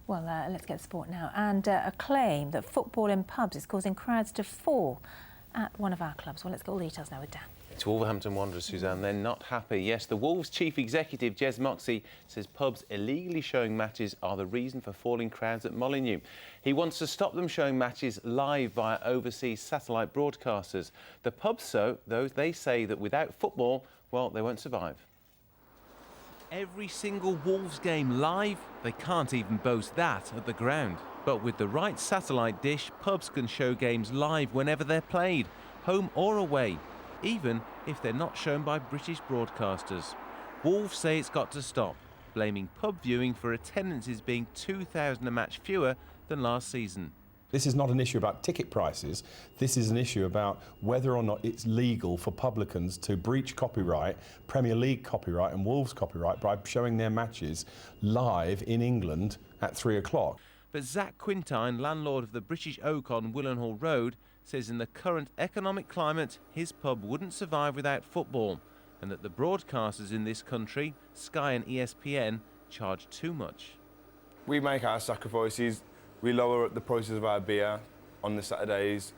Well, let's get to sport now. And a claim that football in pubs is causing crowds to fall at one of our clubs. Well, let's get all the details now with Dan. It's Wolverhampton Wanderers, Suzanne. They're not happy. Yes, the Wolves chief executive, Jez Moxey, says pubs illegally showing matches are the reason for falling crowds at Molineux. He wants to stop them showing matches live via overseas satellite broadcasters. The pubs, they say that without football, well, they won't survive. Every single Wolves game live? They can't even boast that at the ground. But with the right satellite dish, pubs can show games live whenever they're played, home or away, even if they're not shown by British broadcasters. Wolves say it's got to stop, blaming pub viewing for attendances being 2,000 a match fewer than last season. This is not an issue about ticket prices. This is an issue about whether or not it's legal for publicans to breach copyright, Premier League copyright and Wolves copyright by showing their matches live in England at 3 o'clock. But Zach Quintine, landlord of the British Oak on Willenhall Road, says in the current economic climate, his pub wouldn't survive without football, and that the broadcasters in this country, Sky and ESPN, charge too much. We make our sacrifices. We lower the prices of our beer on the Saturdays.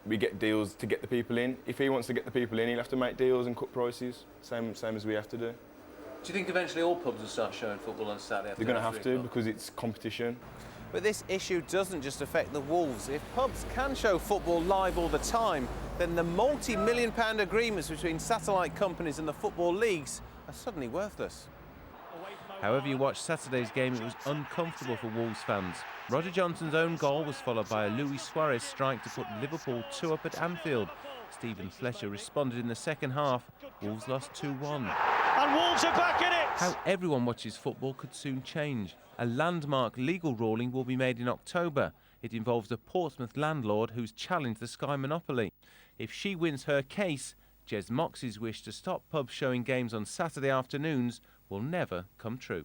We get deals to get the people in. If he wants to get the people in, he'll have to make deals and cut prices, same as we have to do. Do you think eventually all pubs will start showing football on Saturday? They're going to have to because it's competition. But this issue doesn't just affect the Wolves. If pubs can show football live all the time, then the multi-million-pound agreements between satellite companies and the football leagues are suddenly worthless. However you watched Saturday's game, it was uncomfortable for Wolves fans. Roger Johnson's own goal was followed by a Luis Suarez strike to put Liverpool 2 up at Anfield. Stephen Fletcher responded in the second half. Wolves lost 2-1. And Wolves are back in it! How everyone watches football could soon change. A landmark legal ruling will be made in October. It involves a Portsmouth landlord who's challenged the Sky monopoly. If she wins her case, Jez Moxey's wish to stop pubs showing games on Saturday afternoons will never come true.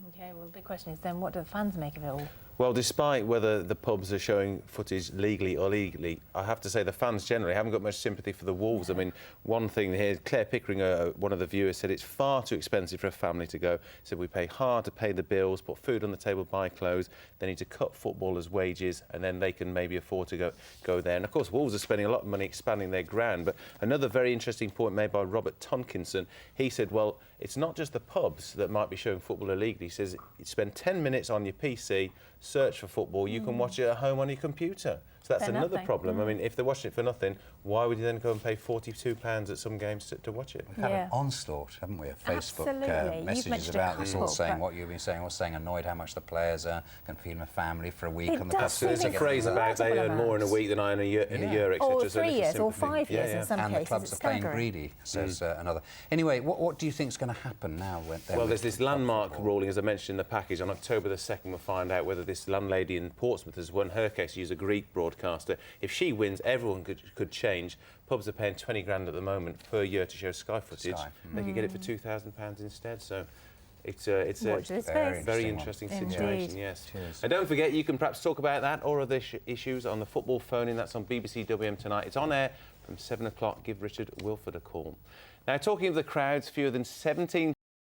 OK, well, the big question is then, what do the fans make of it all? Well, despite whether the pubs are showing footage legally or illegally, I have to say the fans generally haven't got much sympathy for the Wolves. I mean, one thing here, Claire Pickering, one of the viewers, said it's far too expensive for a family to go. Said we pay hard to pay the bills, put food on the table, buy clothes. They need to cut footballers' wages, and then they can maybe afford to go there. And of course, Wolves are spending a lot of money expanding their ground. But another very interesting point made by Robert Tonkinson, he said, well, it's not just the pubs that might be showing football illegally. He says you spend 10 minutes on your PC, search for football, you can watch it at home on your computer. So that's another problem. I mean, if they're watching it for nothing, why would you then go and pay £42 at some games to watch it? We've had an onslaught, haven't we, of Facebook messages about this, all saying what you've been saying, all saying annoyed how much the players can feed them a family for a week on the bus. There's a phrase about they earn more in a week than I earn in a year, etc. Or 3 years or 5 years in some cases. And the clubs are playing greedy, says another. Anyway, what do you think is going to happen now? Well, there's this landmark ruling, as I mentioned in the package. On October the 2nd, we'll find out whether this landlady in Portsmouth has won her case to use a Greek broadcaster. If she wins, everyone could change. Pubs are paying 20 grand at the moment per year to show Sky footage. They could get it for £2,000 instead. So it's a very interesting situation. Yes. Cheers. And don't forget, you can perhaps talk about that or other issues on the football phone-in. That's on BBC WM tonight. It's on air from 7 o'clock. Give Richard Wilford a call. Now, talking of the crowds, fewer than 17